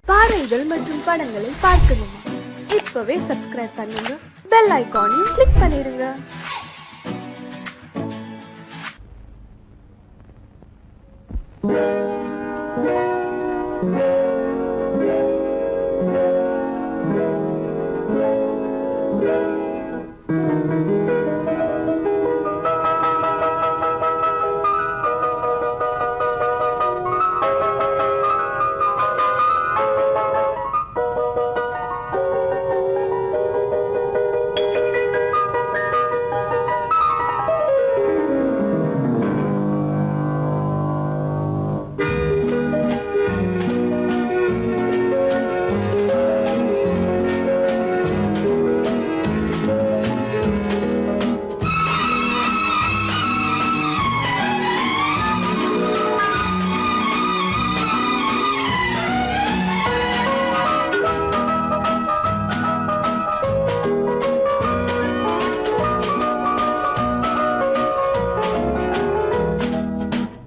பாடல்கள் மற்றும் படங்களை பார்க்கணுமா? இப்பவே சப்ஸ்கிரைப் பண்ணுங்க, பெல் ஐகானையும் கிளிக் பண்ணிருங்க.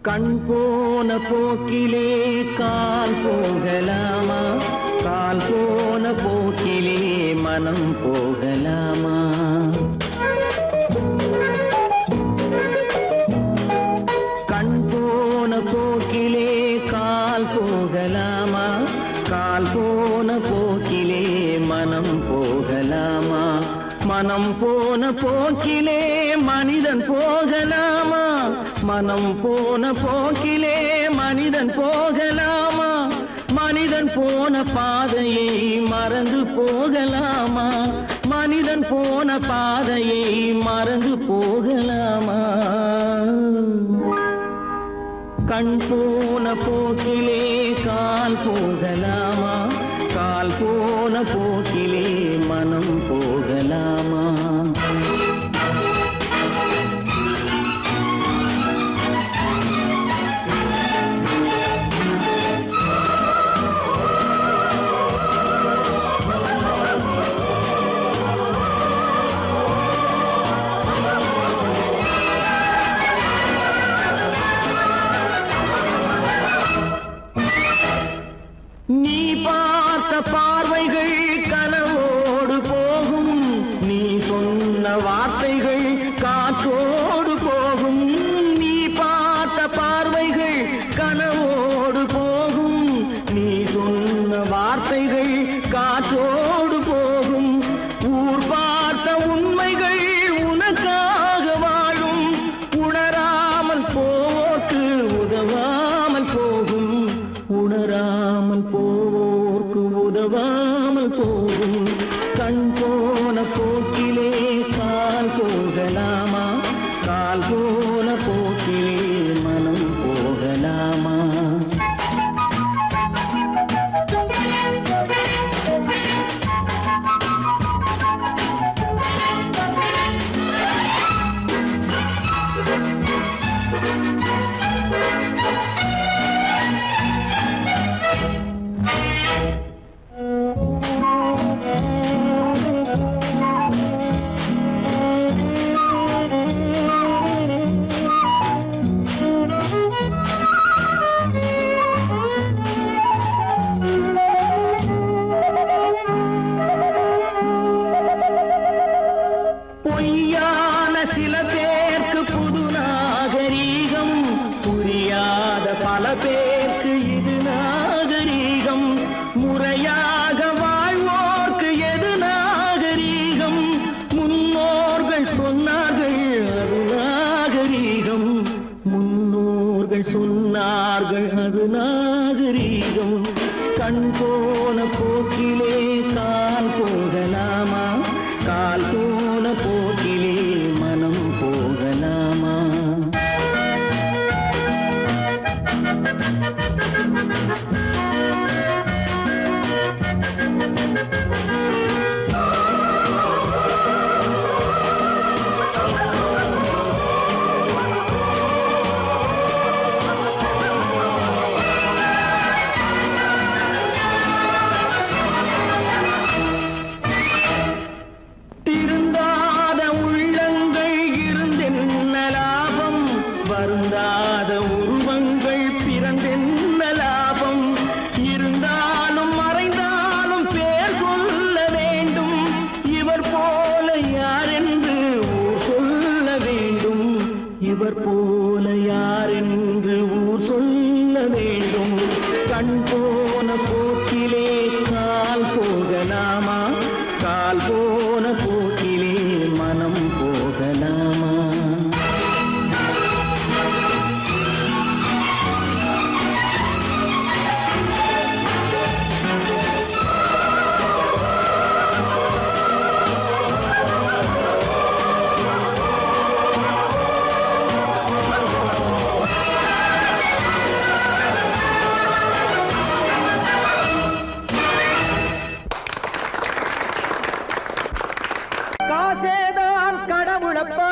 கண் போன போக்கிலே கால் போகலாமா? கால் போன போக்கிலே மனம் போகலாமா? கண் போன போக்கிலே கால் போகலாமா? கால் போன போக்கிலே மனம் போகலாமா? மனம் போன போக்கிலே மனிதன் போகலாமா? மனம் போன போக்கிலே மனிதன் போகலாமா? மனிதன் போன பாதையை மறந்து போகலாமா? மனிதன் போன பாதையை மறந்து போகலாமா? கண் போன போக்கிலே கால் போகலாமா? கால் போன போக்கிலே மனம் போகலாமா? நீ பார்த்த பார்வைகள் கனவோடு போகும், நீ சொன்ன வார்த்தைகள் காற்றோடு போகும். நீ பார்த்த பார்வைகள் கனவோடு போகும், நீ சொன்ன வார்த்தைகள் காற்றோடு போகும். ஊர் பார்த்த உண்மைகள் உனக்காக வாழும், உணராமல் போக்கு உதவாமல் போகும். உணராமல் போவோர்க்கு உதவாமல் போகும். கண் போன போக்கிலே கால் போகலாமா? கால் போன போக்கிலே மனம் போகலாமா? பொய்யான சில பேருக்கு புது நாகரீகம், புரியாத பல பேருக்கு இது நாகரீகம். முறையாக வாழ்வோர்க்கு எது நாகரீகம்? முன்னோர்கள் சொன்னார்கள் அது நாகரீகம். முன்னோர்கள் சொன்னார்கள் அது நாகரீகம். கண் போன போக்கிலே கால் போகலாமா? கால் போன போக்கிலே மனம் போகலாமா? திருந்தாத போக்கிலே கால் போகலாமா, கால் போன போக்கிலே மனம் போகலாமா? காசேதான் கடவுளப்பா,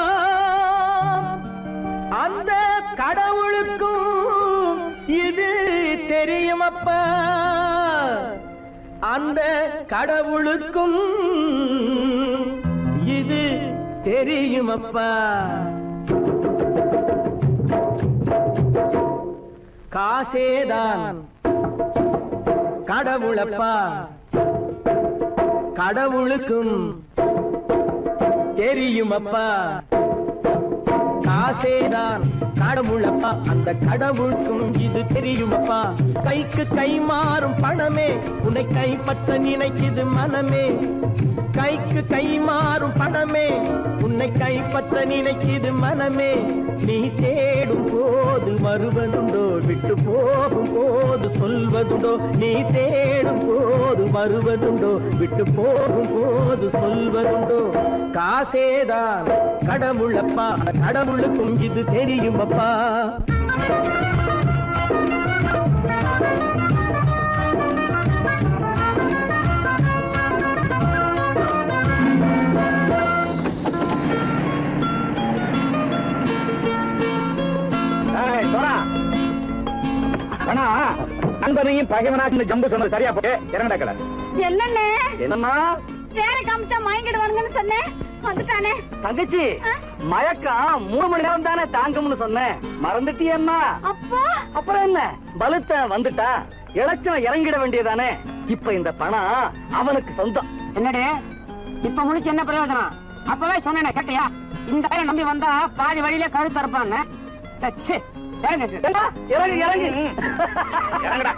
அந்த கடவுளுக்கும் இது தெரியுமப்பா, அந்த கடவுளுக்கும் இது தெரியுமப்பா. காசேதான் கடவுளப்பா, கடவுளுக்கும் தெரியுமப்பா. காசேதான் கடவுளப்பா, அந்த கடவுளுக்கும் இது தெரியுமப்பா. கைக்கு கை மாறும் பணமே உன்னை கைப்பற்ற நினைக்குது மனமே, கைக்கு கை மாறும் பணமே உன்னை கைப்பற்ற நினைக்குது மனமே. நீ தேடும் போது வருவதுண்டோ, விட்டு போகும் போது சொல்வதுண்டோ, நீ தேடும் போது வருவதுண்டோ, விட்டு போகும் போது சொல்வதுண்டோ. காசேதான் கடவுளப்பா, கடவுளுக்கும் இது தெரியுமப்பா. நண்பனையும் பகைவனாக்கு ஜம்பு சொன்னது சரியா போய் இறங்கடா கடை. என்னண்ணே என்னம்மா வேற காமிச்சா மயங்கிடுவானுங்கன்னு சொன்னேன், வந்துட்டானே. தங்கச்சி, மயக்கம் 3 மணி நேரம் தானே தாங்கும்னு சொன்னேன், மறந்துட்டியம்மா? அப்பா அப்புறம் என்ன, பலுத்த வந்துட்டா இலச்சம் இறங்கிட வேண்டியதானே. இப்ப இந்த பணம் அவனுக்கு சொந்தம். என்னடே இப்ப முடிச்சு என்ன பிரயோஜனம்? அப்பவே சொன்னேன் கேட்டியா? இந்த ஆயிரம் நம்பி வந்தா பாதி வழியில கழுத்து இருப்பான்னு. இறங்கு இறங்கு இறங்குடா.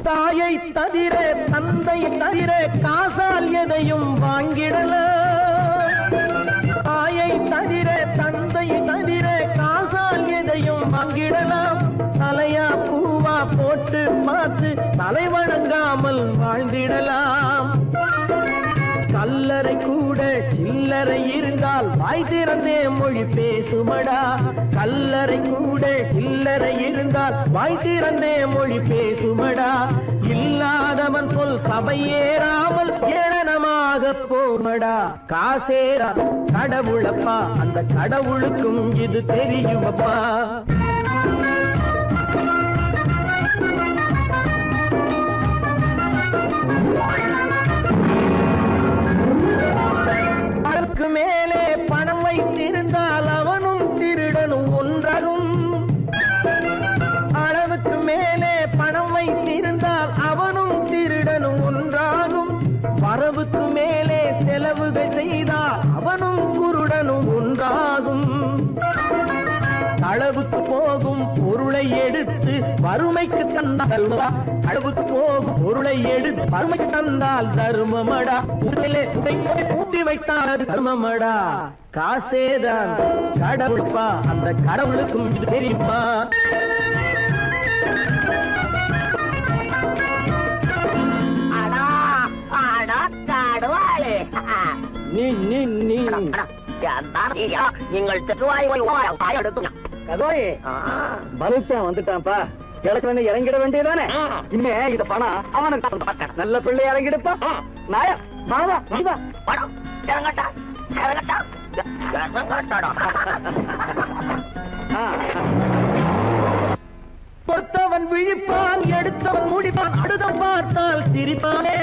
தாயை தவிர தந்தை தவிர காசால் எதையும் வாங்கிடலாம், தாயை தவிர தந்தை தவிர காசால் எதையும் வாங்கிடலாம். தலையா பூவா போட்டு பார்த்து தலை வணங்காமல் வாழ்ந்திடலாம். கல்லறை கூட சில்லறை இருந்தால் வாய் திறந்தே மொழி பேசுமடா, கல்லறை கூட சில்லறை இருந்தால் வாய் திறந்தே மொழி பேசுமடா. இல்லாதவன் சொல் சபையேறாமல் ஏளனமாக போமடா. காசேரா கடவுளப்பா, அந்த கடவுளுக்கும் இது தெரியுமப்பா. அளவுக்கு மேலே பணம் வைத்திருந்தால் அவனும் திருடனும் ஒன்றாகும், அளவுக்கு மேலே பணம் வைத்திருந்தால் அவனும் திருடனும் ஒன்றாகும். வரவுக்கு மேலே செலவுகள் செய்தால் அவனும் குருடனும் ஒன்றாகும். அளவுக்கு போகும் பொருளை எடுத்து வறுமைக்கு தந்தால், அளவுக்கு போகும் பொருளை எடுத்து வறுமைக்கு தந்தால் தர்மமடா, கூட்டி வைத்தால் தர்மமடா. காசேதான் கடவுள்பா, அந்த கடவுளுக்கும் இது தெரியுமா? நீ நீ நீ நீங்கள் பலுத்தான் வந்துட்டான்ப்பா, கிழக்கு இறங்கிட வேண்டியதானே. இனிமே இந்த பணம் அவனுக்கு நல்ல பிள்ளை இறங்கிடுப்பா. நாயா பணம் இறங்கட்டா இறங்கட்டா. கொடுத்தவன் விழிப்பான், எடுத்தவன் முடிப்பான், அடுத்தவன் பார்த்தால் சிரிப்பானே.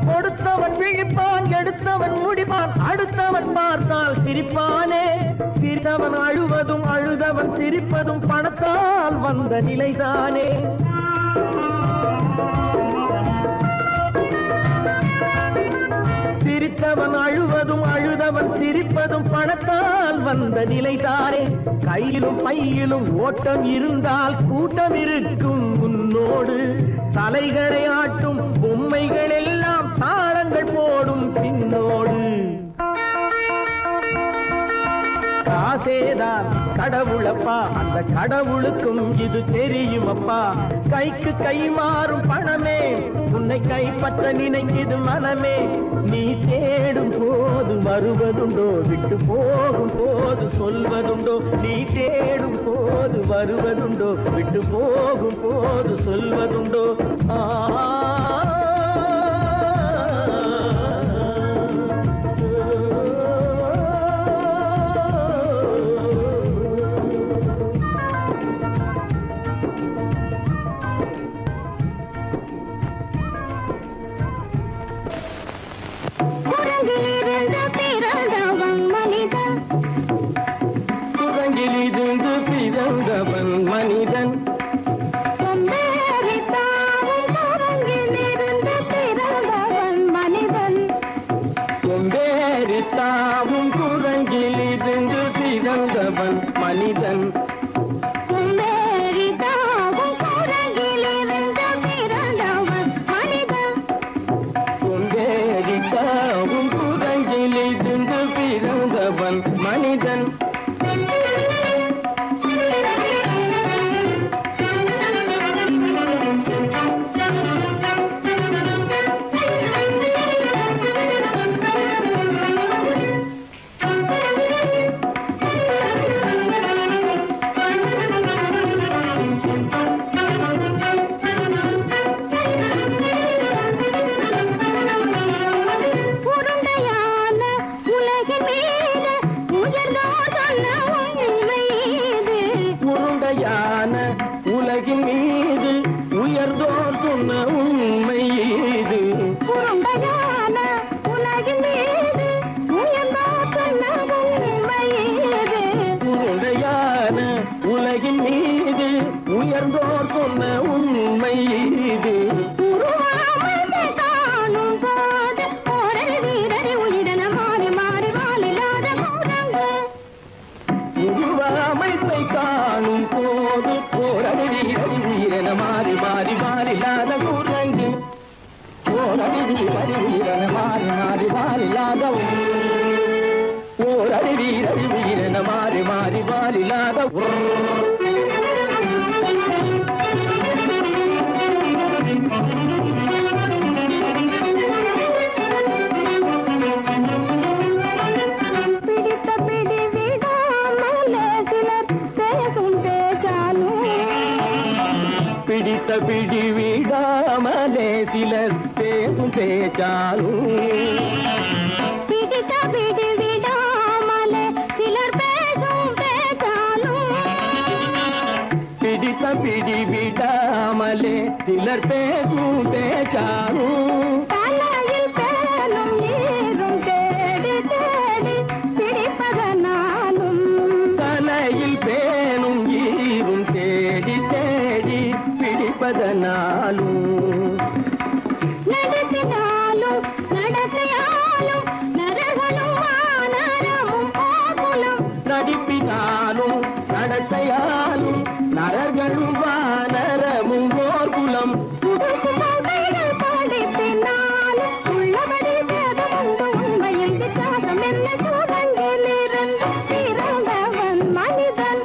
கொடுத்தவன் விழிப்பான், எடுத்தவன் முடிப்பான், அடுத்தவன் பார்த்தால் சிரிப்பானே. சிரித்தவன் அழுவதும் அழுதவன் சிரிப்பதும் பணத்தால் வந்த நிலைதானே. சிரித்தவன் அழுவதும் அழுதவன் சிரிப்பதும் பணத்தால் வந்த நிலைதானே. கையிலும் பையிலும் ஓட்டம் இருந்தால் கூட்டம் இருக்கும் உன்னோடு. தலைகளை ஆட்டும் பொம்மைகள் எல்லாம் தாளங்கள் போடும் பின்னோடு. காசேதான் கடவுளப்பா, அந்த கடவுளுக்கும் இது தெரியுமப்பா. கைக்கு கை மாறும் பணமே உன்னை கைப்பற்ற நினைக்குது மனமே. நீ தேடும் போது வருவதுண்டோ, விட்டு போகும் போது சொல்வதுண்டோ. நீ தேடும் போது வருவதுண்டோ, விட்டு போகும் போது சொல்வதுண்டோ. குரங்கிலிருந்து பிறந்தவன் மனிதன். கொம்பேறித்தாவும் குரங்கிலிருந்து பிறந்தவன் மனிதன். கொம்பேறித்தாவும் குரங்கிலிருந்து பிறந்தவன் மனிதன். உலகின் மீது உயர்ந்தோர் சொன்ன உண்மை இது. உருண்டையான உலகின் மீது உயர்ந்தோர் சொன்ன உண்மை இது. உருண்டையான உலகின் மீது உயர்ந்தோர் சொன்ன உண்மை இது. உருவாமை காணும் போது ஒரு வீரரை உயிரென மாறி மாறி வாழில்லாத குரங்கு. உருவாமைப்பை காணும் போது போரடி வீரன மாறி மாறி மாறில்லாத குரங்கு. போரடி வீரன மாறி மாறி மாறில்லாத ஓரடி வீரன மாறி மாறி மாறில்லாத. பிடித்த பிடி விடாமலே சிலர் பேசும் பேச்சாலும். பிடித்த பிடி விடாமலே சிலர் பேசும் பேச்சாலும். பிடித்த பிடி விடாமலே சிலர் பேசும் பேச்சாலும். தலையில் பேலும் நீரும் தேடி தேடி பிடிப்பதனாலும். தலையில் பேணும் ஈரும் தேடி தேடி பிடிப்பதனாலும். நடத்தினாலும் நடத்தையாலும் நரகனும் வானரமும் ஆகுலம். நடிப்பினாலும் நடத்தையாலும் நரர்களும் வானரமும் ஓர் குலம். புதுமைகள் படிப்பினாலும் உள்ளபடி வேதமுண்டு உண்மையில் வித்தியாசம் என்ன சூழங்கிலிருந்து பிறந்தவன் மனிதன்.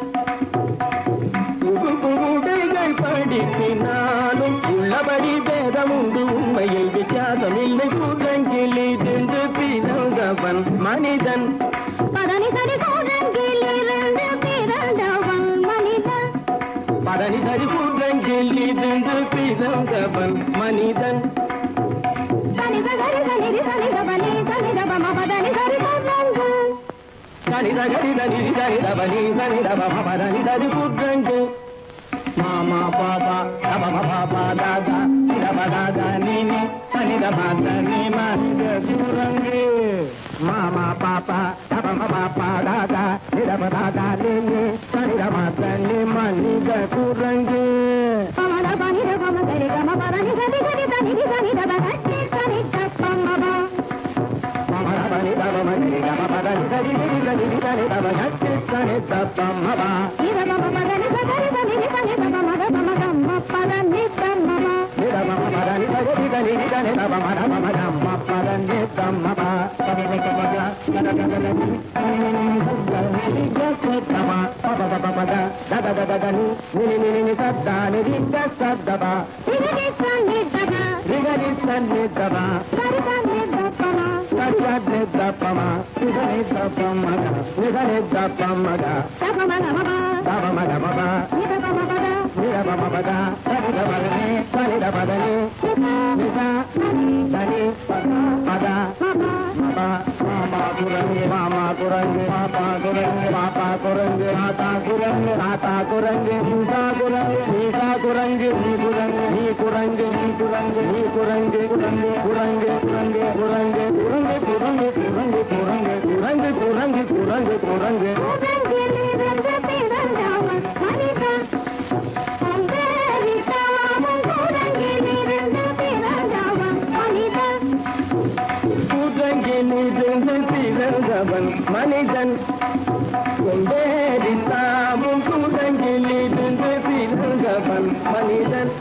புதுமைகள் படிப்பினாலும் உள்ளபடி வேதமுண்டு உண்மையில் வித்தியாசம் இல்லை. குரங்கிலிருந்து பிறந்தவன் மனிதன். பதனி சரி சூழங்கிலிருந்து பிறந்தவன் மனிதன். பதனி சரி குரங்கிலிருந்து பிறந்தவன் மனிதன். சனித சரி சனிதி சனிதபனி சனிதபம பதனி சரி குரங்கு. சனித கரித நிதி சரிதபனி சரிதபம பதனி சரி குரங்கு. மாமா பாபா தபம பாபா தாதா இதப தாதா நீனி சனித மாத நீ மனித குரங்கு. மாமா பாப்பா தபம பாப்பா தாதா இதப தாதா நீனி சனித மாத நீ மனித குரங்கு. பமத பனித பம சரி கம பதனி சரி சரி சனிதி சனிதப சனி சனி தப்பமப. பமத பனி தபம சரி கம பத దని సరి ని దని ని దని దవ గట్టి సని దప్ప మమ నిద మమ పదని సరి దని ని దని దవ మద మమ గమ్మ పదని దమ్మ నిద మమ పదని సరి దని ని దని దవ మద మమ గమ్మ పదని దమ్మ పద పద పద గద గద దని ని గమ పద పద పద దద దద దని ని ని సద్ద ని రి సద్దబ నిద సని దవ రిగని సని దవ సరి సని దప్పమ సరి దప్పమ నిదని దప్పమగ నిదని దప్పమగ దవ మగ మమ దవ మగ మమ నిద మమ పద నిద మమ పద సరి దవ ని సని దవ దని నిద దని పద పద మమ మామా కురంగి మామా కురంగి పాపా కురంగి పాపా కురంగి మాతా కురంగి మాతా కురంగి నీసా కురంగి నీసా కురంగి నీ కురంగి నీ కురంగి నీ కురంగి నీ కురంగి కురంగి కురంగి కురంగి కురంగి కురంగి కురంగి కురంగి కురంగి కురంగి కురంగి కురంగి కురంగి నిద తిరంజావ మనిద అందరి తాము కురంగి నిద తిరంజావ మనిద குரங்கி நீதன் திறந்தவன் மனிதன் கொண்டேறி தாமும் குரங்கி நீதன் திறந்தவன் மனிதன்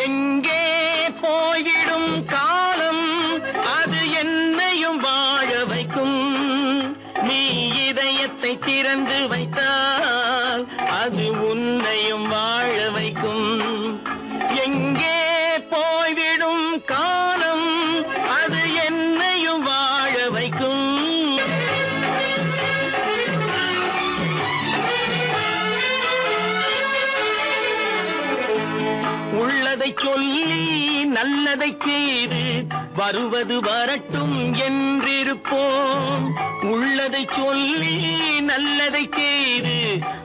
எங்கே போய்விடும் காலம் அது என்னையும் வாழ வைக்கும் நீ இதயத்தை திறந்து வைத்தால் அது உன்னையும் வாழ வைக்கும் எங்கே போய்விடும் காலம் அது என்னையும் வாழ வைக்கும் உள்ளதை சொல்லி நல்லதை செய்து வருவது வரட்டும் என்றிருப்போம் உள்ளதை சொல்லி நல்லதை செய்து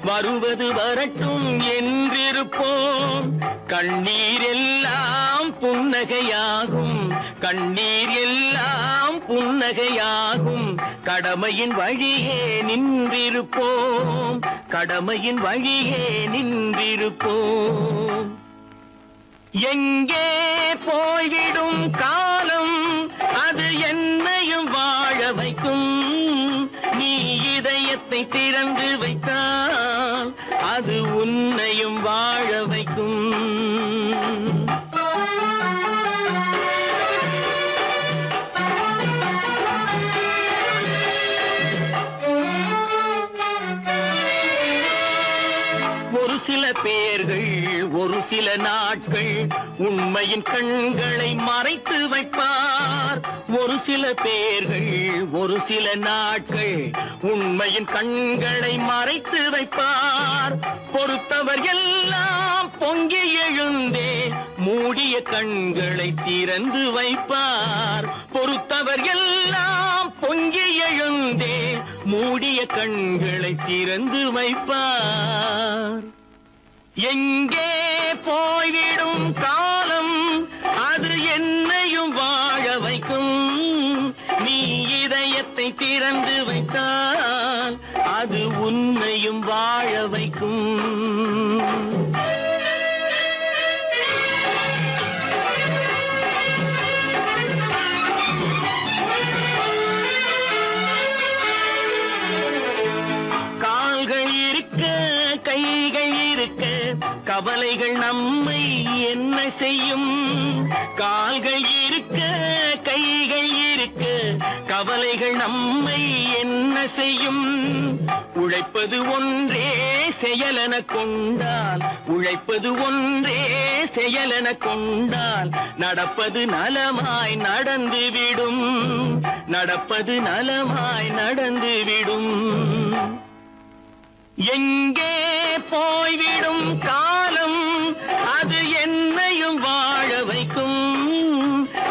வருவது வரட்டும் என்றிருப்போம் கண்ணீர் எல்லாம் புன்னகையாகும் கண்ணீர் எல்லாம் புன்னகையாகும் கடமையின் வழியே நின்றிருப்போம் கடமையின் வழியே நின்றிருப்போம் எங்கே போய்விடும் காலம் அது என்னையும் வாழ வைக்கும் நீ இதயத்தை திறந்து வைத்தால் அது உன்னையும் வாழ வைக்கும் ஒரு சில பேர்கள் ஒரு சில நாட்கள் உண்மையின் கண்களை மறைத்து வைப்பார் ஒரு சில பேர்கள் ஒரு சில நாட்கள் உண்மையின் கண்களை மறைத்து வைப்பார் பொறுத்தவர் எல்லாம் பொங்கி எழுந்தே மூடிய கண்களை திறந்து வைப்பார் பொறுத்தவர் எல்லாம் பொங்கி எழுந்தே மூடிய கண்களை திறந்து வைப்பார் எங்கே போய்விடும் காலம் அது என்னையும் வாழ வைக்கும் நீ இதயத்தை திறந்து வைத்தால் அது உன்னையும் வாழ வைக்கும் கால்கள் இருக்க கைகள் இருக்க கவலைகள் நம்மை என்ன செய்யும் கால்கள் இருக்க கைகள் இருக்க கவலைகள் நம்மை என்ன செய்யும் உழைப்பது ஒன்றே செயலென கொண்டால் உழைப்பது ஒன்றே செயலென கொண்டால் நடப்பது நலமாய் நடந்துவிடும் நடப்பது நலமாய் நடந்துவிடும் எங்கே போய்விடும் காலம் அது என்னையும் வாழ வைக்கும்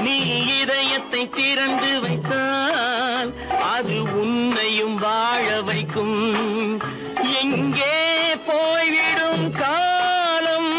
நீ இதயத்தை திறந்து வைத்தால் அது உன்னையும் வாழ வைக்கும் எங்கே போய்விடும் காலம்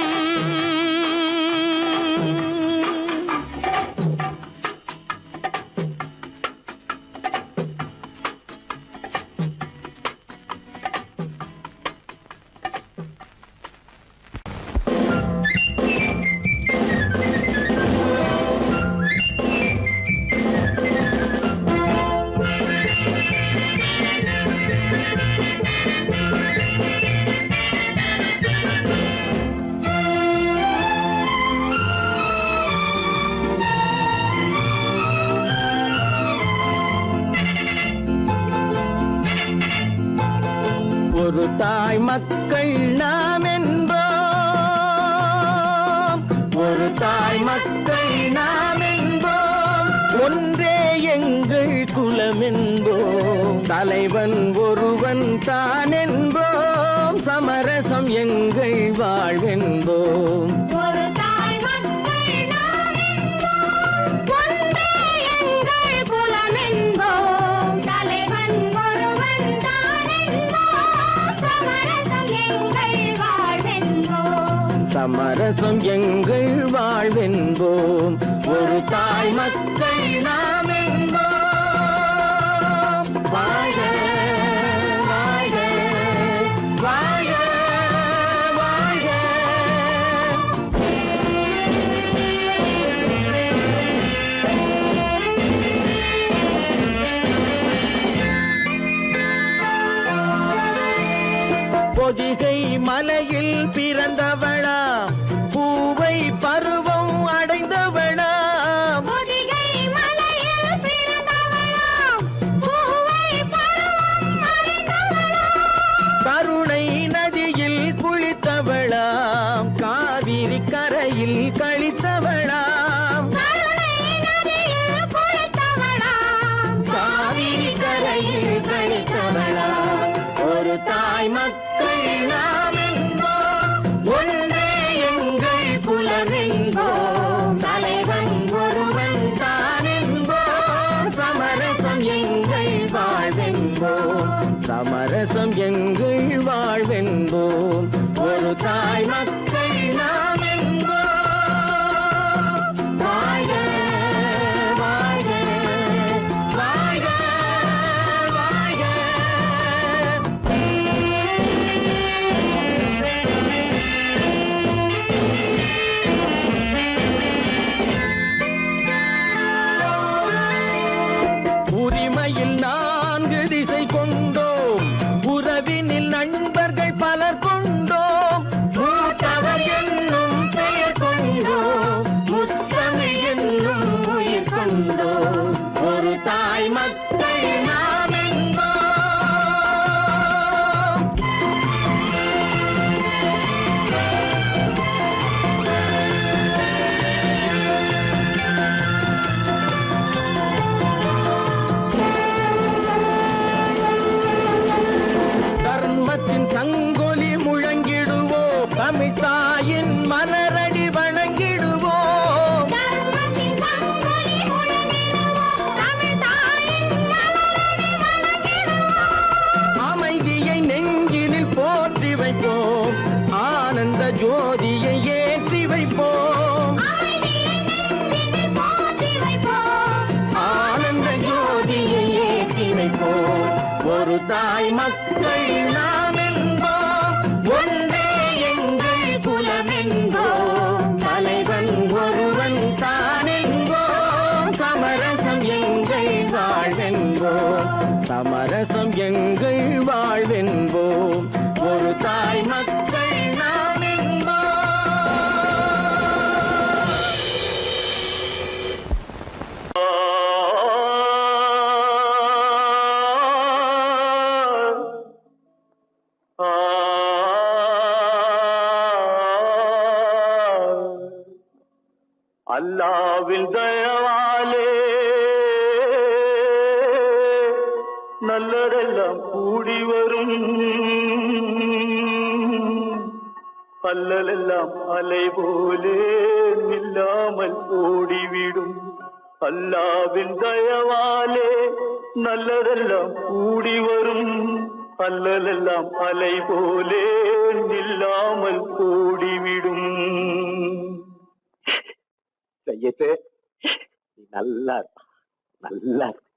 தாய் மக்கள் நாம் என்போம், ஒரு தாய் மக்கள் நாம் என்போம், ஒன்றே எங்கள் குலம் என்போம், தலைவன் ஒருவன் தான் என்போம், சமரசம் எங்கள் வாழ்வென்போம். ஒரு தாய் மக்கள் நாம் என்போம், ஒன்றே எங்கள் குலம் என்போம், தலைவன் ஒருவன் தான் என்போம், சமரசம் எங்கள் வாழ்வென்போம். சமரசம் எங்கள் வாழ்வென்போம், ஒரு தாய் மக்கள் நாம் என்போம். வாழ்க வாழ்க வாழ்க வாழ்க. பொதிகை மலையில் பிறந்தவளா, பூவை பருவம் அடைந்தவளா, பொதிகை மலையில் பிறந்தவளாம், பூவை பருவம் அடைந்தவளாம், கருணை நதியில் குளித்தவளாம், காவிரி கரையில் கழித்தவளாம், கருணை நதியில் குளித்தவளாம், காவிரி கரையில் கழித்தவளாம். ஒரு தாய் மக்கள் நாம் என்போம், ஒன்றே எங்கள் குலம் என்போம், தலைவன் ஒருவன் தான் என்போம், சமரசம் எங்கள் வாழ்வென்போம், சமரசம் எங்கள் வாழ்வென்போம், ஒரு தாய் மக்கள் நாம் என்போம். வாழ்க வாழ்க வாழ்க வாழ்க. உரிமையில் 4 திசை கொண்டோம், உறவினில் நண்பர்கள் பலர் கொண்டோம், மூத்தவர் என்னும் பெயர் கொண்டோம், முத்தமிழ் என்னும் உயிர் கொண்டோம், ஒரு தாய் மக்கள் நாம் என்போம். தர்மத்தின் சங்கொலி முழங்கிடுவோம், தமிழ் தாயின் மலரடி வணங்கிடுவோம், தர்மத்தின் சங்கொலி முழங்கிடுவோம், தமிழ் தாயின் மலரடி வணங்கிடுவோம், அமைதியை நெஞ்சினில் போற்றி வைப்போம், ஆனந்த ஜோதியை ஏற்றி வைப்போம், அமைதியை நெஞ்சினில் போற்றி வைப்போம், ஆனந்த ஜோதியை ஏற்றி வைப்போம், ஒரு தாய் மக்கள் நாம் என்போம், ஒன்றே எங்கள் குலம் என்போம், தலைவன் ஒருவன் தான் என்போம், சமரசம் எங்கள் வாழ்வென்போம், சமரசம் எங்கள் வாழ்வென்போம், ஒரு தாய் மக்கள் நாம் அல்லாவின் தயவாலே நல்லதெல்லாம் கூடி வரும், அல்லலெல்லாம் அலை போலே நில்லாமல் ஓடிவிடும், அல்லாவின் தயவாலே நல்லதெல்லாம் கூடி வரும், அல்லலெல்லாம் அலை போலே நில்லாமல் ஓடிவிடும். செய்யட்டு நீ நல்லா இருப்பா, நல்லா இருப்பா.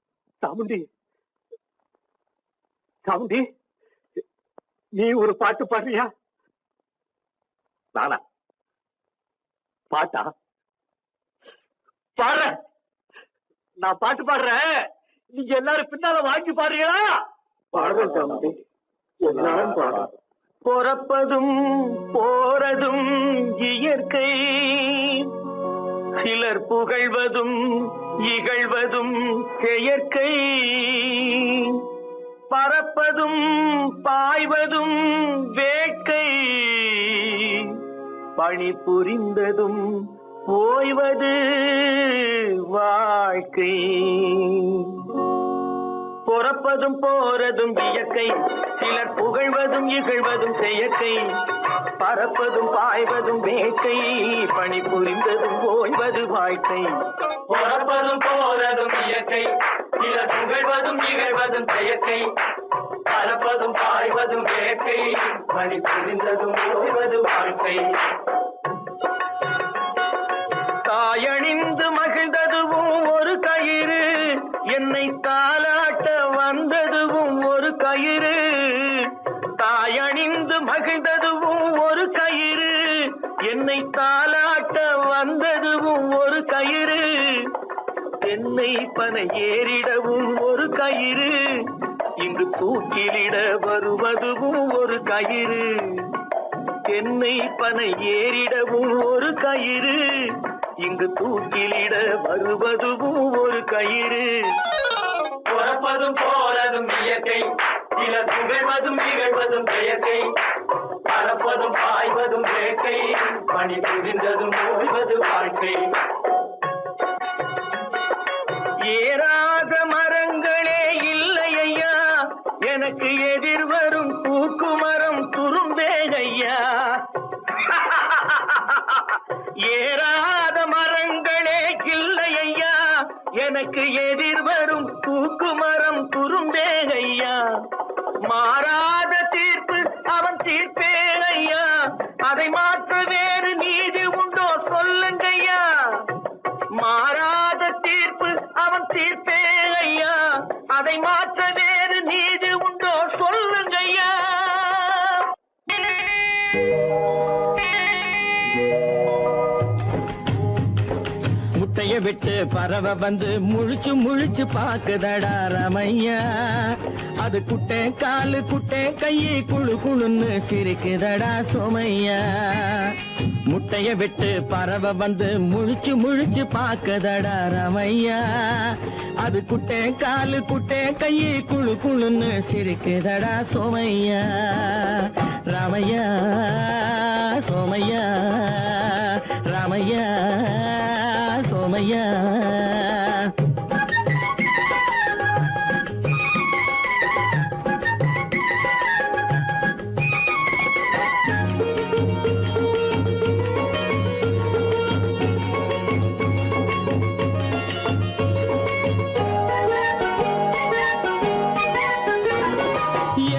சாமுண்டி சாமுண்டி, நீ ஒரு பாட்டு பாடுறியா? நானா பாட்டா பாடுற? நான் பாட்டு பாடுறேன், நீங்க எல்லாரும் பின்னால வாங்கி பாடுறீங்களா? பாடுறேன் சாமுண்டி, எல்லாரும் பாடு. பிறப்பதும் போறதும் இயற்கை, சிலர் புகழ்வதும் இகழ்வதும் செயற்கை, பறப்பதும் பாய்வதும் வேட்கை, பணி புரிந்ததும் ஓய்வது வாழ்க்கை. பொறப்பதும் போறதும் இயற்கை, சிலர் புகழ்வதும் இகழ்வதும் செயற்கை. பறப்பதும் பாய்வதும் வேட்கை, பணி புரிந்ததும் ஓய்வது வாழ்க்கை. பொறப்பதும் போறதும் இயற்கை, சிலர் புகழ்வதும் இகழ்வதும் செயற்கை. பறப்பதும் பாய்வதும் வேட்கை, பணி புரிந்ததும் ஓய்வது வாழ்க்கை. தாயணிந்து மகிழ்ந்ததுவும் ஒரு கயிறு, என்னை தாலாட்ட வந்ததுவும் ஒரு கயிறு. தாயணிந்து மகிழ்ந்ததுவும் ஒரு கயிறு, என்னை தாலாட்ட வந்ததுவும் ஒரு கயிறு. தென்னை பனை ஏறிடவும் ஒரு கயிறு, இங்கு தூக்கிலிட வருவதுவும் ஒரு கயிறு. தென்னை பனை ஏறிடவும் ஒரு கயிறு, இங்கு தூக்கிலிட வருவதுவும் ஒரு கயிறு. பொறப்பதும் போறதும் இயற்கை, சிலர் புகழ்வதும் இகழ்வதும் செயற்கை. பறப்பதும் பாய்வதும் வேட்கை, பணி புரிந்ததும் ஓய்வது வாழ்க்கை. ஏறாத மரங்களே இல்லை ஐயா, எனக்கு எதிர் வரும் பூக்குமரம் துரும்பேகையா. ஏறாத மரங்களே இல்லை ஐயா, எனக்கு எதிர் வரும் பூக்குமரம் துரும்பேகையா. மாறாத தீர்ப்பு அவன் தீர்ப்பேகையா, அதை மாற்ற வேறு நீதி உண்டோ சொல்லுங்கய்யா. மாறாத தீர்ப்பு அவன் தீர்ப்பேகையா, அதை மாற்ற வேறு நீதி உண்டோ சொல்லுங்கய்யா. முட்டைய விட்டு பறவை வந்து முழிச்சு முழிச்சு பாக்குதடா ரமையா. அது குட்டை காலு குட்டை கையை குழு குழுன்னு சிரிக்குதடா சோமையா. முட்டைய விட்டு பறவை வந்து முழிச்சு முழிச்சு பாக்குதடா ரமையா. அது குட்டை காலு குட்டை கையை குழு குழுன்னு சிரிக்குதடா சோமையா. ராமையா சோமையா, ராமையா சோமையா.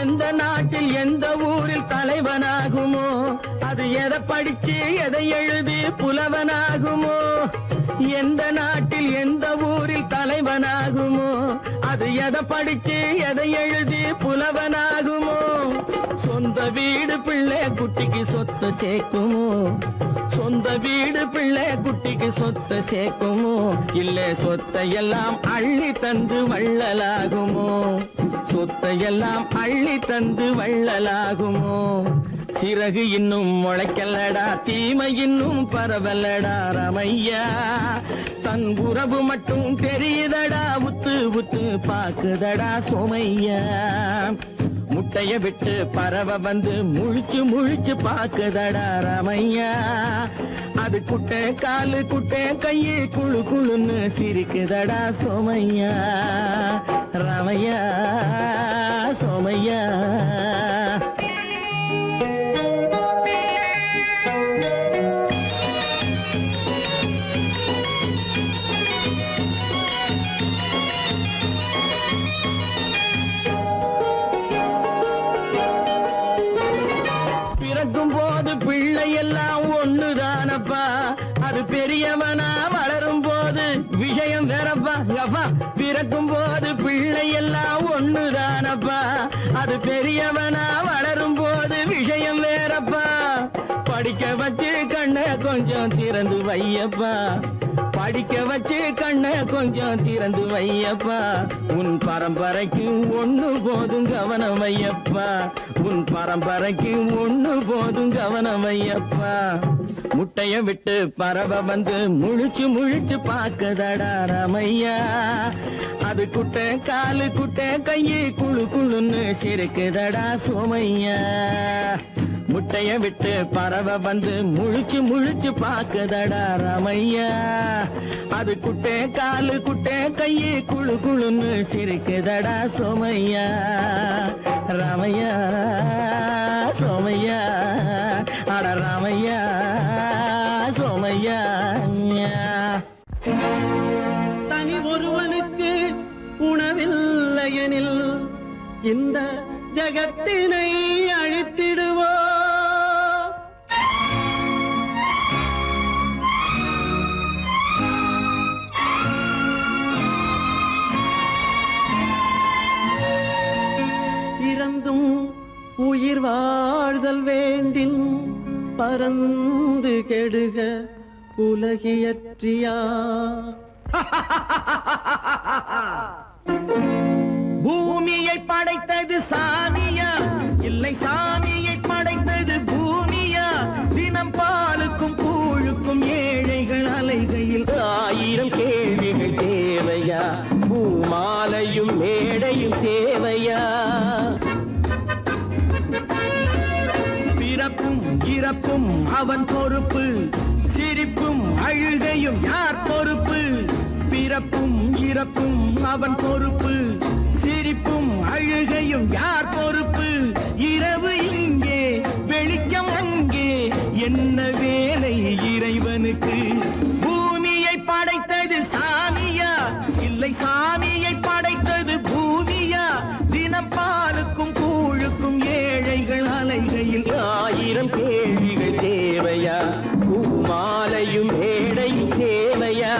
எந்த நாட்டில் எந்த ஊரில் தலைவனாகுமோ, அது எதை படிச்சு எதை எழுதி புலவனாகுமோ. எந்த நாட்டில் எந்த ஊரில் தலைவனாகுமோ, அது எதை படிச்சு எதை எழுதி புலவனாகுமோ. சொந்த வீடு பிள்ளை குட்டிக்கு சொத்து சேர்க்குமோ, சொந்த வீடு பிள்ளை குட்டிக்கு சொத்து சேர்க்குமோ. இல்ல சொத்தையெல்லாம் அள்ளி தந்து வள்ளலாகுமோ, சொத்தையெல்லாம் அள்ளி தந்து வள்ளலாகுமோ. சிறகு இன்னும் முளைக்கல்லடா, தீமை இன்னும் பரவலடா ரமையா. தன் உறவு மட்டும் தெரியுதடா, உத்து உத்து பாக்குதடா சோமையா. முட்டைய விட்டு பறவை வந்து முழிச்சு முழிச்சு பாக்குதடா ரமையா. அது குட்டை காலு குட்டை கையை குழு குழுன்னு சிரிக்குதடா சோமையா. ரமையா சோமையா. பிறக்கும் போது பிள்ளை எல்லாம் ஒண்ணுதானப்பா, அது பெரியவனா வளரும் போது விஷயம் வேறப்பா. பிறக்கும் போது பிள்ளை எல்லாம் ஒண்ணுதானப்பா, அது பெரியவனா வளரும் போது விஷயம் வேறப்பா. படிக்க வச்சு கண்ணை கொஞ்சம் திறந்து வையப்பா, படிக்க வச்சு கண்ணை கொஞ்சம் திறந்து வையப்பா. உன் பரம்பரைக்கு ஒண்ணு போதும் கவனம் வையப்பா, உன் பரம்பரைக்கு ஒண்ணு போதும் கவனம் வையப்பா. முட்டைய விட்டு பறவை வந்து முழிச்சு முழிச்சு பாக்குதடா ராமையா. அது குட்டை காலு குட்டை கையை குழு குழுன்னு சிரிக்குதடா சோமையா. முட்டைய விட்டு பறவை வந்து முழிச்சு முழிச்சு பாக்குதடா ராமையா. அது குட்டை காலு குட்டை கையை குழு குழுன்னு சிரிக்குதடா சோமையா. ராமையா சோமையா அட ராமையா சோமையா. தனி ஒருவனுக்கு உணவில்லையெனில் இந்த ஜகத்தினை அழித்திடுவோ. இறந்தும் உயிர் வாழ்தல் வேண்டின் பறந்து கெடுக உலகியற்றியா. பூமியை படைத்தது சாமியா இல்லை சாமியை படைத்தது பூமியா. தினம் பாலுக்கும் கூழுக்கும் ஏழைகள் அலைகையில் 1000 கேள்விகள் தேவையா. பூமாலையும் மேடையும் தேவையா. பிறப்பும் இறப்பும் அவன் பொறுப்பு. சிரிப்பும் அழுகையும் யார் பொறுப்பு. பிறப்பும் இறப்பும் அவன் பொறுப்பு. சிரிப்பும் அழுகையும் யார் பொறுப்பு. இரவு இங்கே வெளிச்சம் அங்கே என்ன வேலை இறைவனுக்கு. பூமியை படைத்தது சாமியா இல்லை சாமியை படைத்தது பூமியா. தினம் பாலுக்கும் கூழுக்கும் ஏழைகள் அலைகையில் 1000 கேள்விகள் தேவையா. பூமாலையும் மேடையும் தேவையா.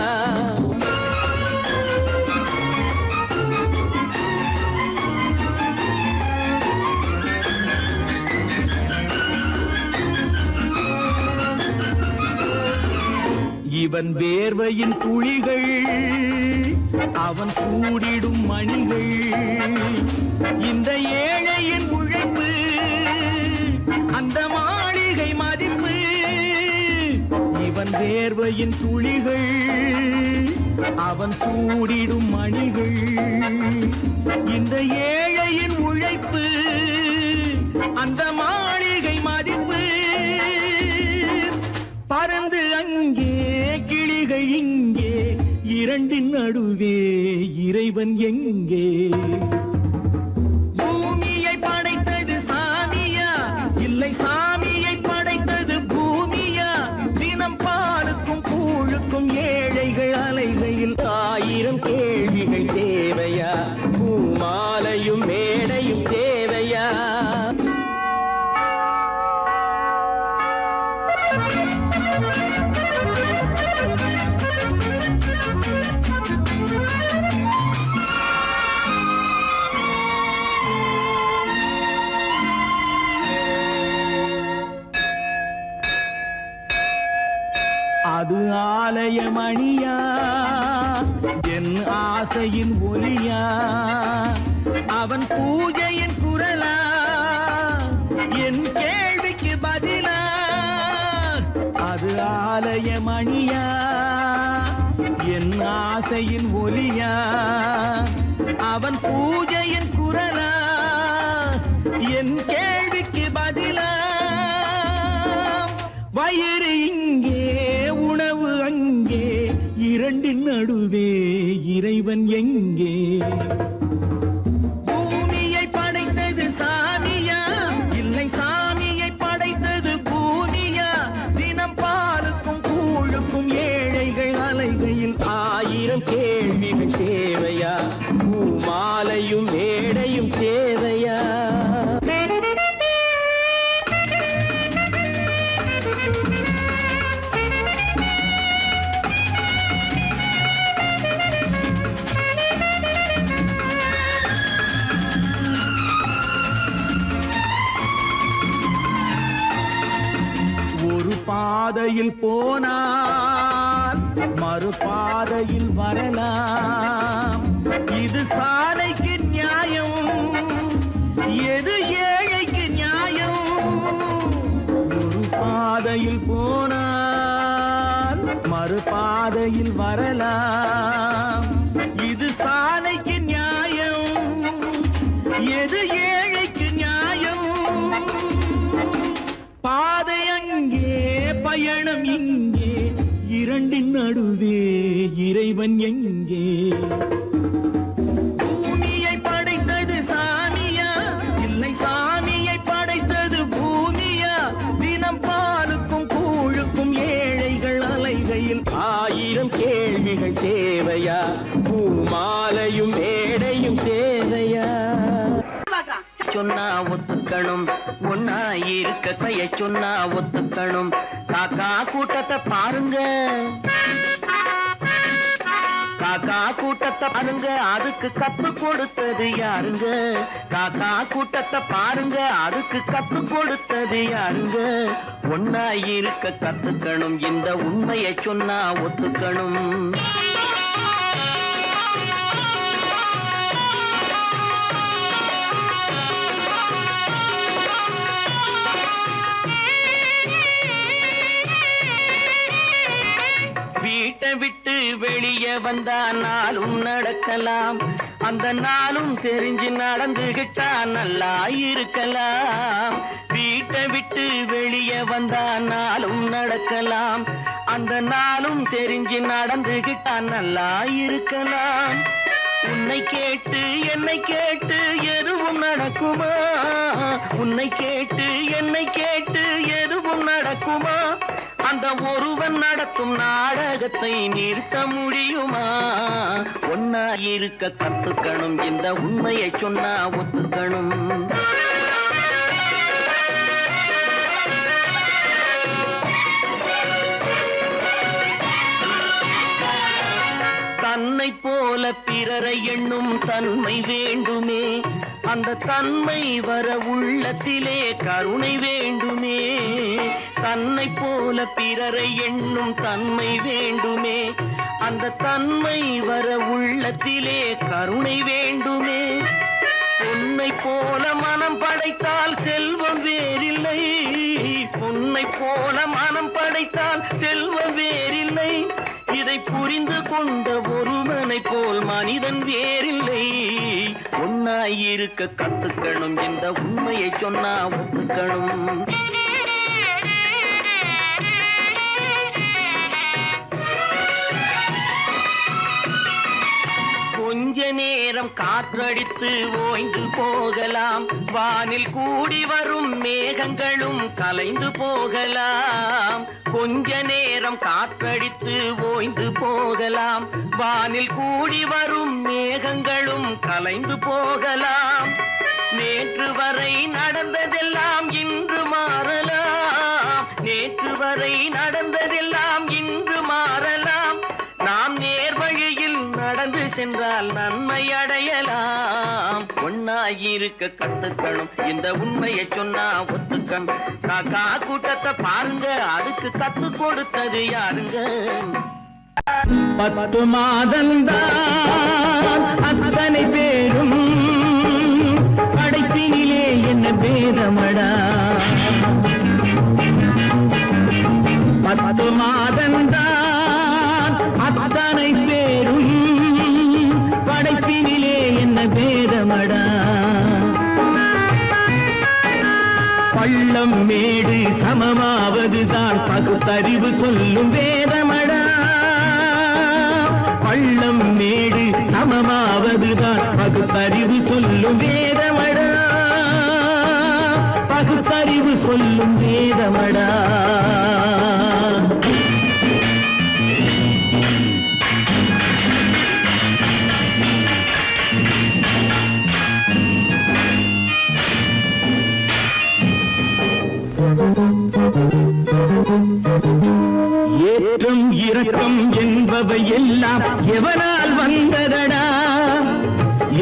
இவன் வேர்வையின் துளிகள் அவன் கூடிடும் மணிகள். இந்த ஏழையின் உழைப்பு அந்த மாளிகை மதிப்பு. இவன் வேர்வையின் துளிகள் அவன் கூடிடும் மணிகள். இந்த ஏழையின் உழைப்பு அந்த மாளிகை மதிப்பு. பறந்து அங்கே கிளிகள் இங்கே இரண்டின் நடுவே இறைவன் எங்கே. பூமியை படைத்தது சாமியா இல்லை சாமியை படைத்தது பூமியா. தினம் பாலுக்கும் கூழுக்கும் ஏழைகள் அலைகையில் 1000 கேள்விகள் தேவையா. பூமாலையும் மேடையும் தேவையா. அது ஆலயமணியா என் ஆசையின் ஒலியா. அவன் பூஜையின் குரலா என் கேள்விக்கு பதிலா. அது ஆலயமணியா என் ஆசையின் ஒலியா. அவன் பூஜையின் குரலா என் கேள்விக்கு பதிலா. வயிறு இங்கே உணவு அங்கே இரண்டின் நடுவே இறைவன் எங்கே. பூமியை படைத்தது சாமியா இல்லை சாமியை படைத்தது பூமியா. தினம் பாலுக்கும் கூழுக்கும் ஏழைகள் அலைகையில் 1000 கேள்விகள் தேவையா. பூமாலையும் மேடையும் தேவையா. பாதையில் போனால் மறுபாதையில் வரலாம். இது சாலைக்கு நியாயம் எது ஏழைக்கு நியாயம். ஒரு பாதையில் போனால் மறுபாதையில் வரலாம். இது சாலைக்கு நியாயம், எது ஏழைக்கு நியாயம்? பாதை அங்கே, பயணம் இங்கே, இரண்டின் நடுவே இறைவன் எங்கே? பூமியை படைத்தது சாமியா, இல்லை சாமியை படைத்தது பூமியா? தினம் பாலுக்கும் கூழுக்கும் ஏழைகள் அலைகையில் 1000 கேள்விகள் தேவையா? பூமாலையும் மேடையும் தேவையா? சொன்னா ஒத்துக்கணும், ஒன்னா இருக்க கைய சொன்னா ஒத்துக்கணும். காக்கா கூட்டத்தை பாருங்க, காக்கா கூட்டத்தை பாருங்க, அதுக்கு கத்து கொடுத்தது யாருங்க? காக்கா கூட்டத்தை பாருங்க, அதுக்கு கத்து கொடுத்தது யாருங்க? ஒன்னா இருக்க கத்துக்கணும், இந்த உண்மையை சொன்னா ஒத்துக்கணும். வீட்டை விட்டு வெளியே வந்தா நாளும் நடக்கலாம், அந்த நாளும் தெரிஞ்சு நடந்துகிட்டா நல்லா இருக்கலாம். வீட்டை விட்டு வெளியே வந்தா நாளும் நடக்கலாம், அந்த நாளும் தெரிஞ்சு நடந்துகிட்டா நல்லா இருக்கலாம். உன்னை கேட்டு என்னை கேட்டு எதுவும் நடக்குமா? உன்னை கேட்டு என்னை கேட்டு எதுவும் நடக்குமா? அந்த ஒருவன் நடத்தும் நாடகத்தை நிறுத்த முடியுமா? ஒன்னா இருக்க கத்துக்கணும், இந்த உண்மையை சொன்னா ஒத்துக்கணும். தன்னை போல பிறரை எண்ணும் தன்மை வேண்டுமே, அந்த தன்மை வர உள்ளத்திலே கருணை வேண்டுமே. தன்னை போல பிறரை எண்ணும் தன்மை வேண்டுமே, அந்த தன்மை வர உள்ளத்திலே கருணை வேண்டுமே. பொன்னை போல மனம் படைத்தால் செல்வம் வேறில்லை, பொன்னை போல மனம் படைத்தால் செல்வம் வேறில்லை. இதை புரிந்து கொண்ட ஒருவனை போல் மனிதன் வேறில்லை. ஒன்னாயிருக்க கத்துக்கணும், இந்த உண்மையை சொன்னா ஒத்துக்கணும். கொஞ்ச நேரம் காற்றடித்து ஓய்ந்து போகலாம், வானில் கூடி வரும் மேகங்களும் கலைந்து போகலாம். கொஞ்ச நேரம் காற்றடித்து ஓய்ந்து போகலாம், வானில் கூடி வரும் மேகங்களும் கலைந்து போகலாம். நேற்று வரை நடந்ததெல்லாம் இன்று மாறலாம், நேற்று வரை நடந்ததெல்லாம் இன்று மாறலாம். நாம் நேர்வழியில் நடந்து சென்றால் நன்மை அடையலாம். ஒன்னாயிருக்க கத்துக்கணும், இந்த உண்மையை சொன்னா ஒத்துக்கணும். காக்கா கூட்டத்தை பாருங்க, அதுக்கு கத்து கொடுத்தது யாருங்க? 10 மாதந்தான் அத்தனை பேரும் படைப்பினிலே என்ன பேதமடா? 10 மாதந்தான் அத்தனை பேரும் படைப்பினிலே என்ன பேதமடா? பள்ளம் மேடு சமமாவதுதான் பகுத்தறிவு சொல்லும் வேதமடா. பள்ளம் மேடு சமமாவதுதான் பகுத்தறிவு சொல்லும் வேதமடா, பகுத்தறிவு சொல்லும் வேதமடா. ஏற்றம் இரக்கம் என்பவை எல்லாம் எவனால் வந்ததடா?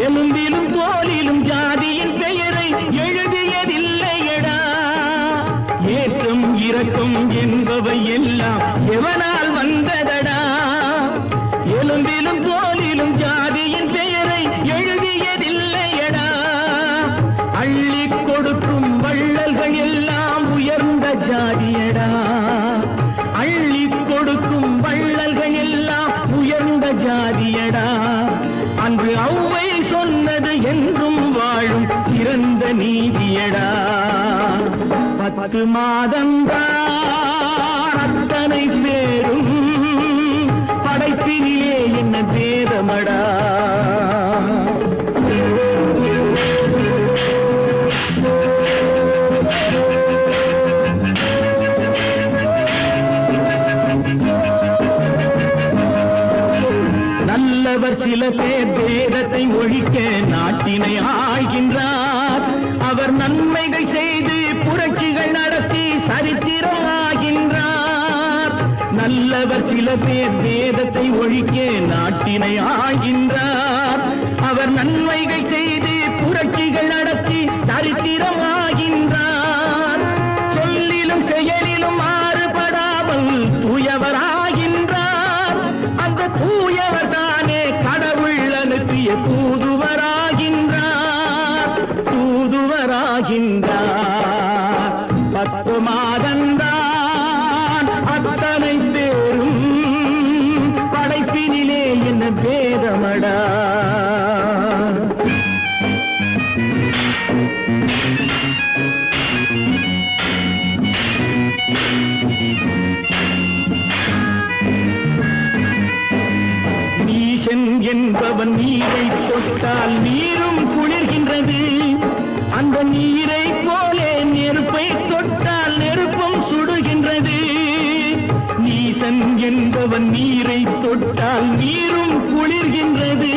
எலும்பிலும் தோலிலும் ஜாதியின் பெயரை எழுதியதில்லையடா. ஏற்றம் இரக்கம் என்பவை எல்லாம் எவனால் வந்ததடா? எலும்பிலும் தோலிலும் ஜாதியின் பெயரை எழுதியதில்லையடா. அள்ளி கொடுக்கும் வள்ளல்கள் எல்லாம் உயர்ந்த ஜாதியடா. அள்ளி கொடுக்கும் வள்ளல் நீதியடா 10 மாதந்தான் அத்தனை பேரும் படைப்பினிலே என்ன பேதமடா நல்லவர் சில பேர் வேதத்தை ஒழிக்க நாட்டினை ஆள்கின்றார் அவர் நன்மைகள் செய்து புரட்சிகள் நடத்தி சரித்திரம் ஆகின்றார் நல்லவர் சில பேர் வேதத்தை ஒழிக்க நாட்டினை ஆள்கின்றார் அவர் நன்மைகள் செய்து புரட்சிகள் நடத்தி சரித்திரம் ஆகின்றார் சொல்லிலும் செயலிலும் மாறுபடாமல் தூயவராகின்றார் அந்த தூயவர் தானே கடவுள் அனுப்பிய தூதுவராகின்றார் 10 மாதந்தான் அத்தனை பேரும் படைப்பினிலே என்ன பேதமடா நீசன் என்பவன் நீரை தொட்டால் நீரும் குளிர்கின்றது அந்த நீரை போலே நெருப்பை தொட்டால் நெருப்பும் சுடுகின்றது நீசன் என்பவன் நீரை தொட்டால் நீரும் குளிர்கின்றது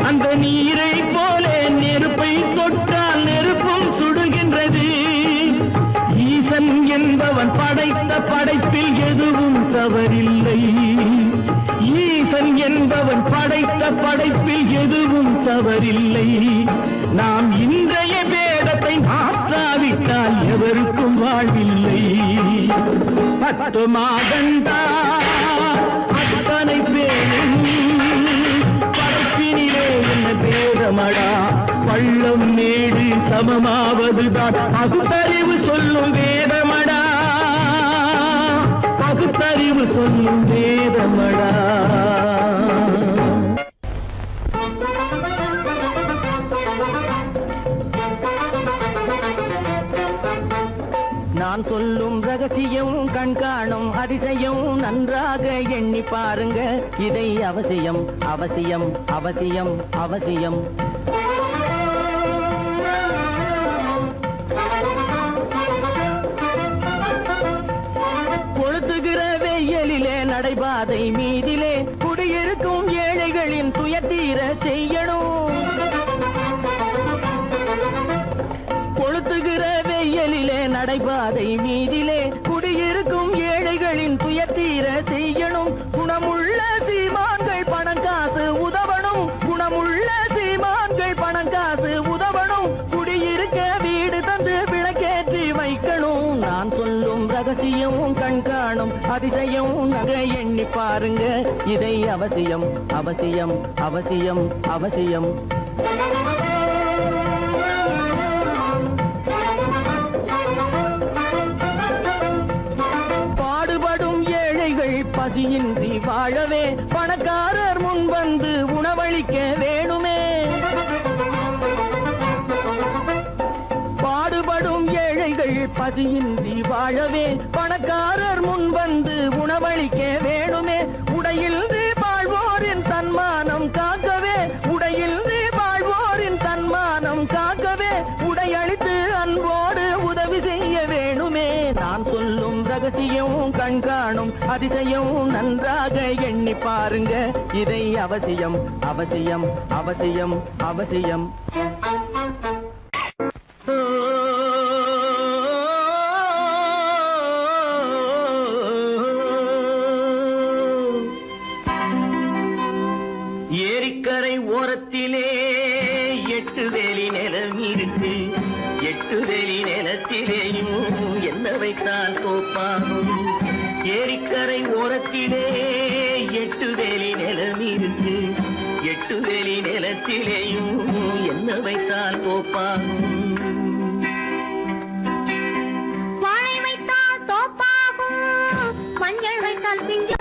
அந்த நீரை போலே நெருப்பை தொட்டால் நெருப்பும் சுடுகின்றது ஈசன் என்பவன் படைத்த படைப்பில் எதுவும் தவறில்லை ஈசன் என்பவன் படைத்த படைப்பில் எதுவும் தவறில்லை நாம் இன்றைய வேதத்தை மாற்றாவிட்டால் எவருக்கும் வாழ்வில்லை 10 மாதந்தான் அத்தனை பேரும் படைப்பினிலே என்ன பேதமடா பள்ளம் மேடு சமமாவதுதான் பகுத்தறிவு சொல்லும் வேதமடா பகுத்தறிவு சொல்லும் வேதமடா நான் சொல்லும் ரகசியம் கண்காணும் அதிசயம் நன்றாக எண்ணி பாருங்க இதை அவசியம் அவசியம் அவசியம் அவசியம் கொளுத்துகிற வெயிலிலே நடைபாதை மீதிலே குடியிருக்கும் ஏழைகளின் துயத்தீர செய்யணும் கொளுத்துகிற வெயிலிலே நடைபாதை மீதிலே குடியிருக்கும் ஏழைகளின் துயத்தீர செய்யணும் குணமுள்ள சீமான்கள் பணம் காசு உதவணும் குணமுள்ள சீமான்கள் பணம் காசு உதவணும் குடியிருக்க வீடு தந்து விளக்கேற்றி வைக்கணும் நான் சொல்லும் ரகசியம் கண்காணும் அதிசயம் நகை எண்ணி பாருங்க இதை அவசியம் அவசியம் அவசியம் அவசியம் பசியின்றி வாழவே பணக்காரர் முன் வந்து உணவளிக்க வேணுமே பாடுபடும் ஏழைகள் பசியின்றி வாழவே பணக்காரர் முன் வந்து உணவளிக்க வேணுமே உடையில் வாழ்வோரின் தன்மானம் காக்கவே உடையில் வாழ்வோரின் தன்மானம் காக்கவே உடையளித்து அன்போடு உதவி செய்ய வேணுமே நான் சொல்லும் ரகசியம் கண்காணும் அதிசயம் நன்றாக எண்ணி பாருங்க இதை அவசியம் அவசியம் அவசியம் அவசியம் ஏரிக்கரை ஓரத்திலே 8 வேலி நிலம் இருக்கு 8 வேலி நிலத்திலேயும் என்ன வைத்தால் தோப்பாகும் ஏரிக்கரை ஓரத்திலே 8 வேலி நிலம் இருக்கு 8 வேலி நிலத்திலேயும் என்ன வைத்தால் தோப்பாகும் வாழை வைத்தால் தோப்பாகும் மஞ்சள் வைத்தால் பிஞ்சு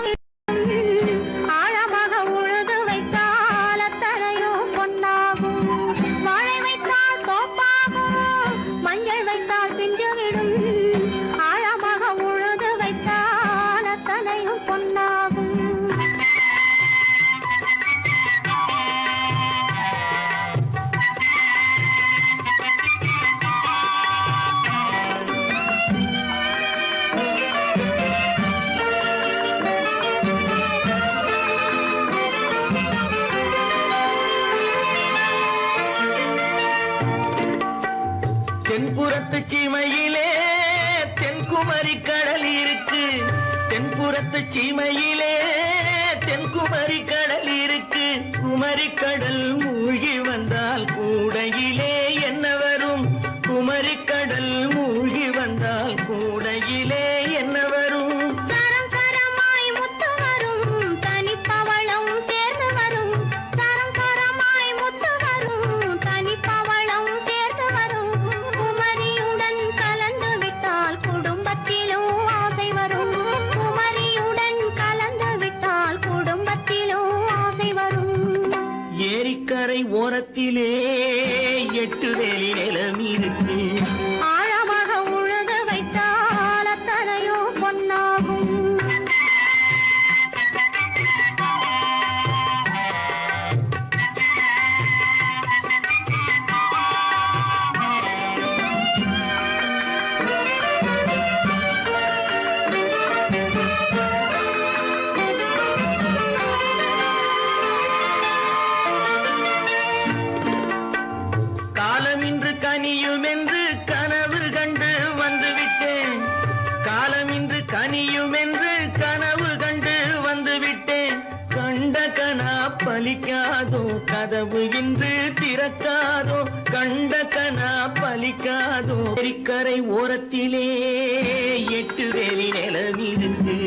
ஆழமாக உழுது வைத்தால் அத்தனையோ பொன்னாகும் வாழை வைத்தால் தோப்பாகும் சீமையிலே தென்குமரி கடல் இருக்கு, தென்புறத்து சீமையிலே தென்குமரி கடல் இருக்கு. குமரி கடல் மூழ்கி வந்தால் கூடையிலே என்ன வரும்? குமரி கடல் மூழ்கி வந்தால் கூடையிலே என்ன வரும்? சரம் சரமாய் முத்து வரும் தனிப்பவளம் சேர்ந்து வரும். சரம் சரமாய் முத்து வரும் தனிப்பவளம் சேர்ந்து வரும். குமரியுடன் கலந்து விட்டால் குடும்பத்திலும் ஆசை வரும். குமரியுடன் கலந்து விட்டால் குடும்பத்திலும் ஆசை வரும். ஏரிக்கரை ஓரத்திலே 8 வேலி நிலம் இருக்கு. ஆழமாக உழுது வைத்தால் அத்தனையோ பொன்னாகும். காலமின்று கனியும் என்று கனவு கண்டு வந்துவிட்டேன். காலமின்று கனியும் என்று கனவு கண்டு வந்துவிட்டேன். கண்ட கனா பலிக்காதோ, கதவு இன்று திறக்காதோ. கண்ட கனா பலிக்காதோ. ஏரிக்கரை ஓரத்திலே 8 வேலி நிலம் இருக்கு.